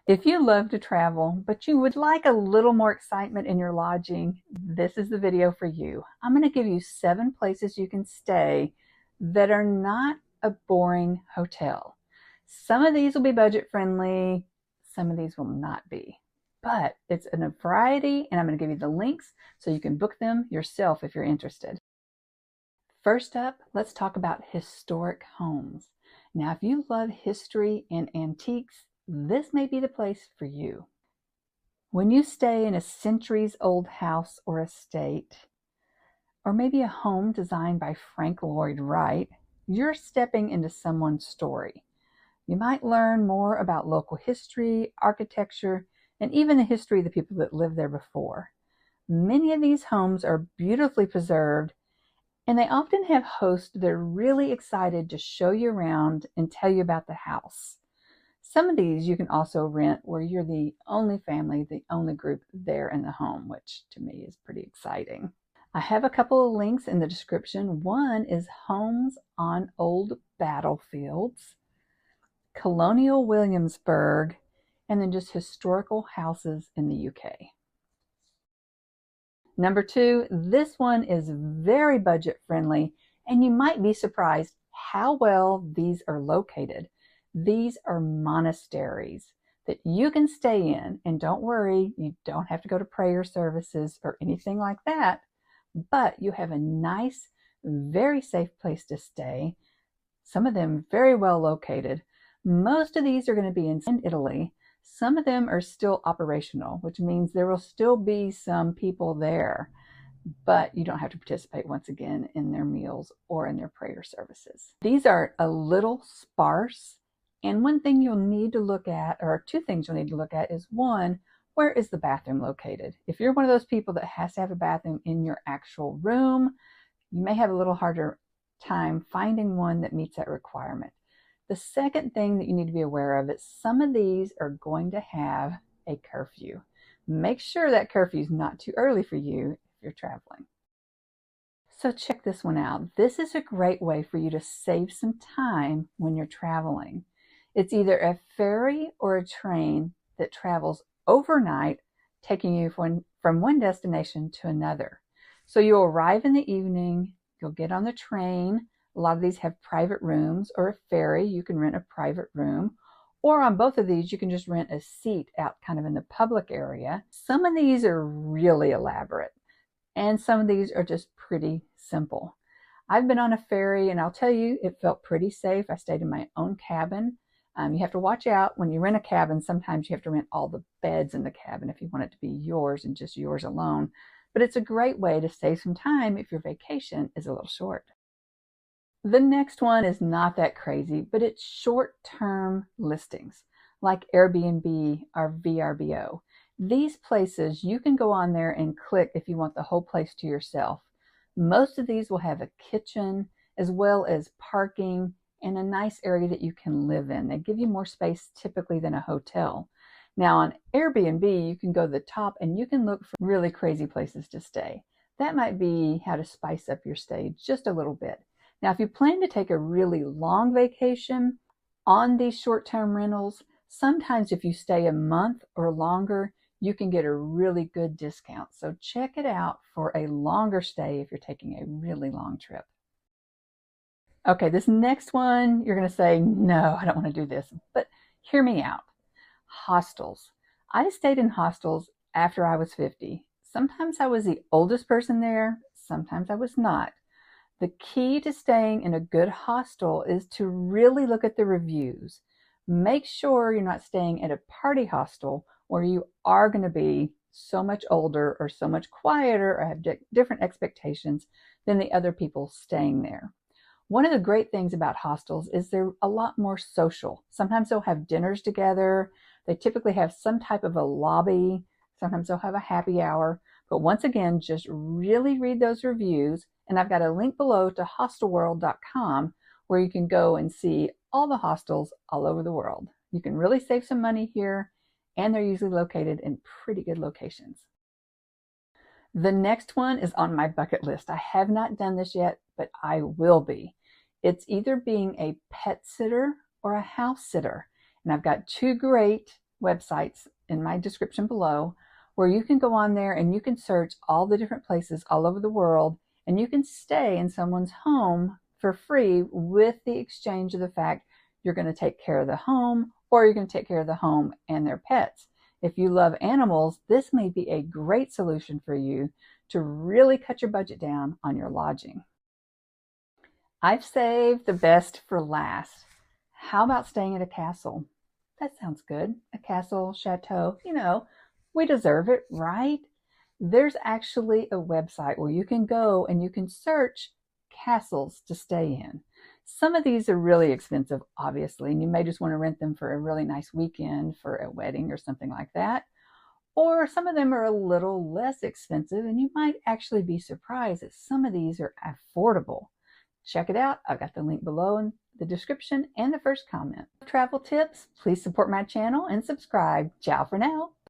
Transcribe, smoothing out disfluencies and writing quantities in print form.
If you love to travel, but you would like a little more excitement in your lodging, this is the video for you. I'm going to give you 7 places you can stay that are not a boring hotel. Some of these will be budget friendly, some of these will not be. But it's in a variety, and I'm going to give you the links so you can book them yourself if you're interested. First up, let's talk about historic homes. Now, if you love history and antiques, this may be the place for you. When you stay in a centuries-old house or estate, or maybe a home designed by Frank Lloyd Wright, you're stepping into someone's story. You might learn more about local history, architecture, and even the history of the people that lived there before. Many of these homes are beautifully preserved, and they often have hosts that are really excited to show you around and tell you about the house. Some of these you can also rent where you're the only family, the only group there in the home, which to me is pretty exciting. I have a couple of links in the description. One is Homes on Old Battlefields, Colonial Williamsburg, and then just historical houses in the UK. Number 2, this one is very budget friendly, and you might be surprised how well these are located. These are monasteries that you can stay in, and don't worry, you don't have to go to prayer services or anything like that, but you have a nice, very safe place to stay. Some of them very well located. Most of these are going to be in Italy. Some of them are still operational, which means there will still be some people there, but you don't have to participate once again in their meals or in their prayer services. These are a little sparse. And one thing you'll need to look at, or 2 things you'll need to look at, is 1, where is the bathroom located? If you're one of those people that has to have a bathroom in your actual room, you may have a little harder time finding one that meets that requirement. The second thing that you need to be aware of is some of these are going to have a curfew. Make sure that curfew is not too early for you if you're traveling. So check this one out. This is a great way for you to save some time when you're traveling. It's either a ferry or a train that travels overnight, taking you from one destination to another. So you'll arrive in the evening, you'll get on the train. A lot of these have private rooms, or a ferry, you can rent a private room. Or on both of these, you can just rent a seat out kind of in the public area. Some of these are really elaborate, and some of these are just pretty simple. I've been on a ferry, and I'll tell you, it felt pretty safe. I stayed in my own cabin. You have to watch out when you rent a cabin. Sometimes you have to rent all the beds in the cabin if you want it to be yours and just yours alone. But it's a great way to save some time if your vacation is a little short. The next one is not that crazy, but it's short-term listings like Airbnb or VRBO. These places, you can go on there and click if you want the whole place to yourself. Most of these will have a kitchen as well as parking and a nice area that you can live in. They give you more space typically than a hotel. Now on Airbnb, you can go to the top and you can look for really crazy places to stay. That might be how to spice up your stay just a little bit. Now, if you plan to take a really long vacation on these short-term rentals, sometimes if you stay a month or longer, you can get a really good discount. So check it out for a longer stay if you're taking a really long trip. Okay, this next one, you're going to say, no, I don't want to do this, but hear me out. Hostels. I stayed in hostels after I was 50. Sometimes I was the oldest person there, sometimes I was not. The key to staying in a good hostel is to really look at the reviews. Make sure you're not staying at a party hostel where you are going to be so much older or so much quieter or have different expectations than the other people staying there. One of the great things about hostels is they're a lot more social. Sometimes they'll have dinners together. They typically have some type of a lobby. Sometimes they'll have a happy hour. But once again, just really read those reviews. And I've got a link below to hostelworld.com where you can go and see all the hostels all over the world. You can really save some money here, and they're usually located in pretty good locations. The next one is on my bucket list. I have not done this yet, but I will be. It's either being a pet sitter or a house sitter. And I've got 2 great websites in my description below where you can go on there and you can search all the different places all over the world, and you can stay in someone's home for free with the exchange of the fact you're going to take care of the home, or you're going to take care of the home and their pets. If you love animals, this may be a great solution for you to really cut your budget down on your lodging. I've saved the best for last. How about staying at a castle? That sounds good. A castle, chateau, we deserve it, right? There's actually a website where you can go and you can search castles to stay in. Some of these are really expensive, obviously, and you may just want to rent them for a really nice weekend for a wedding or something like that. Or some of them are a little less expensive, and you might actually be surprised that some of these are affordable. Check it out. I've got the link below in the description and the first comment. Travel tips, please support my channel and subscribe. Ciao for now.